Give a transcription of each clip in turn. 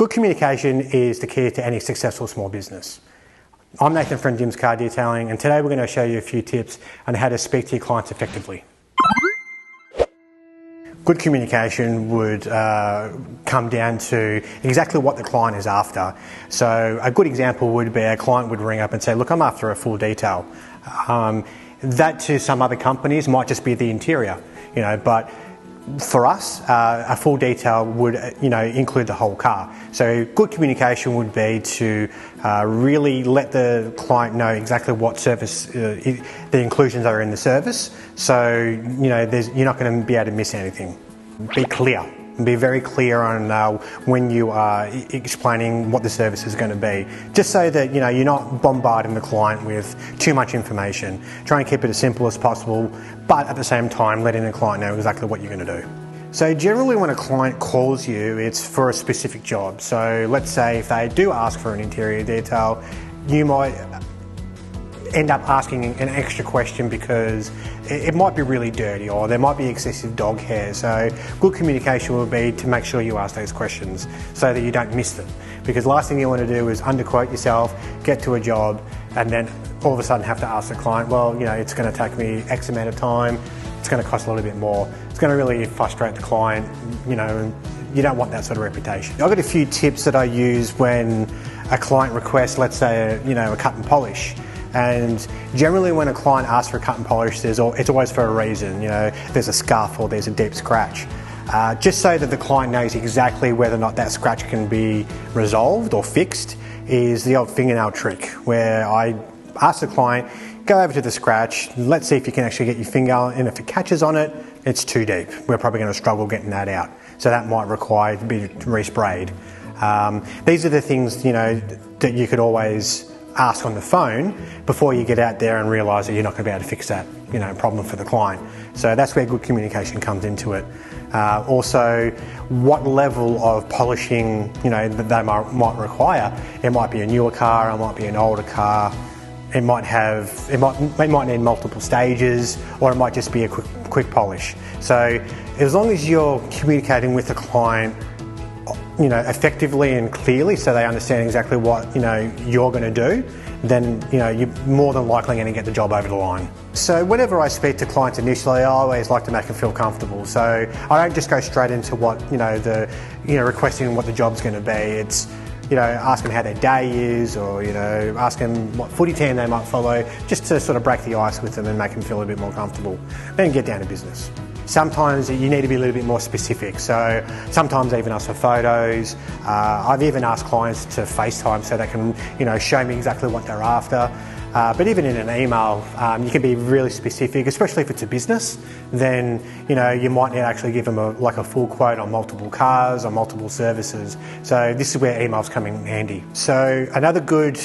Good communication is the key to any successful small business. I'm Nathan from Jim's Car Detailing, and today we're going to show you a few tips on how to speak to your clients effectively. Good communication would come down to exactly what the client is after. So a good example would be a client would ring up and say, look, I'm after a full detail. That to some other companies might just be the interior, but for us, a full detail would, include the whole car. So good communication would be to really let the client know exactly what service, the inclusions are in the service. So, you're not going to be able to miss anything. Be clear. Be very clear on when you are explaining what the service is going to be, just so that you're not bombarding the client with too much information. Try and keep it as simple as possible, but at the same time letting the client know exactly what you're going to do. So generally when a client calls you, it's for a specific job. So let's say if they do ask for an interior detail, you might end up asking an extra question because it might be really dirty or there might be excessive dog hair. So good communication will be to make sure you ask those questions so that you don't miss them. Because the last thing you want to do is underquote yourself, get to a job, and then all of a sudden have to ask the client, well, it's going to take me X amount of time, it's going to cost a little bit more. It's going to really frustrate the client, and you don't want that sort of reputation. I've got a few tips that I use when a client requests, let's say, a cut and polish. And generally when a client asks for a cut and polish, it's always for a reason. There's a scuff or there's a deep scratch. Just so that the client knows exactly whether or not that scratch can be resolved or fixed is the old fingernail trick, where I ask the client, go over to the scratch, let's see if you can actually get your finger, and if it catches on it, it's too deep. We're probably going to struggle getting that out. So that might require to be resprayed. These are the things, that you could always ask on the phone before you get out there and realise that you're not going to be able to fix that problem for the client. So that's where good communication comes into it. Also, what level of polishing that they might require. It might be a newer car, it might be an older car, it might need multiple stages, or it might just be a quick polish. So as long as you're communicating with the client effectively and clearly, so they understand exactly what you're going to do, then you're more than likely going to get the job over the line. So whenever I speak to clients initially, I always like to make them feel comfortable. So I don't just go straight into what requesting what the job's going to be. It's ask them how their day is, or ask them what footy team they might follow, just to sort of break the ice with them and make them feel a bit more comfortable, and get down to business. Sometimes you need to be a little bit more specific, so sometimes even ask for photos. I've even asked clients to FaceTime so they can show me exactly what they're after. But even in an email, you can be really specific, especially if it's a business. Then you might need to actually give them a full quote on multiple cars or multiple services. So this is where emails come in handy. So another good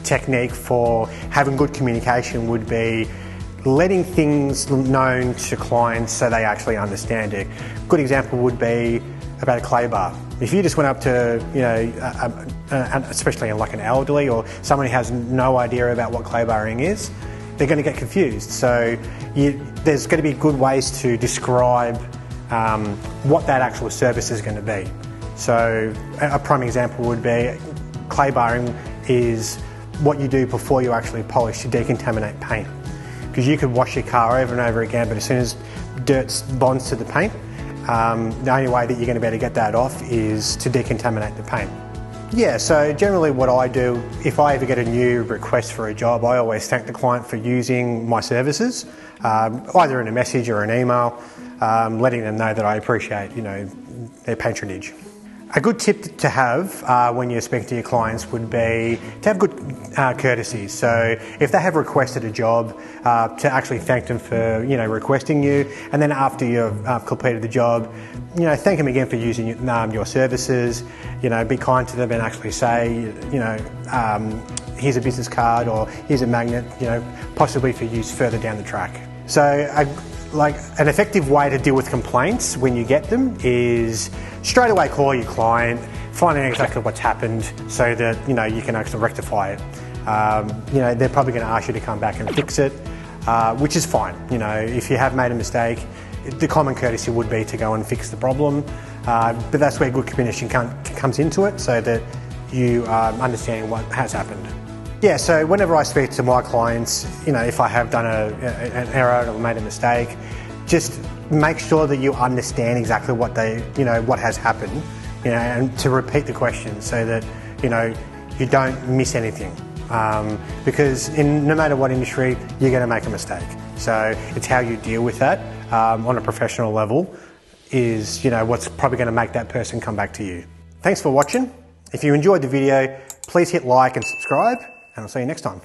technique for having good communication would be letting things known to clients so they actually understand it. A good example would be about a clay bar. If you just went up to, especially like an elderly or someone who has no idea about what clay barring is, they're going to get confused. So there's going to be good ways to describe what that actual service is going to be. So a prime example would be clay barring is what you do before you actually polish to decontaminate paint. Because you could wash your car over and over again, but as soon as dirt bonds to the paint, the only way that you're going to be able to get that off is to decontaminate the paint. Yeah, so generally what I do, if I ever get a new request for a job, I always thank the client for using my services, either in a message or an email, letting them know that I appreciate, their patronage. A good tip to have when you're speaking to your clients would be to have good courtesy. So if they have requested a job, to actually thank them for requesting you, and then after you've completed the job, thank them again for using your services. Be kind to them and actually say, here's a business card or here's a magnet, possibly for use further down the track. So an effective way to deal with complaints when you get them is straight away call your client, find out exactly what's happened so that you can actually rectify it. They're probably going to ask you to come back and fix it, which is fine. If you have made a mistake, the common courtesy would be to go and fix the problem. But that's where good communication comes into it, so that you understand what has happened. Yeah, so whenever I speak to my clients, if I have done an error or made a mistake, just make sure that you understand exactly what what has happened, and to repeat the question so that you don't miss anything. Because no matter what industry, you're going to make a mistake. So it's how you deal with that on a professional level is what's probably going to make that person come back to you. Thanks for watching. If you enjoyed the video, please hit like and subscribe, and I'll see you next time.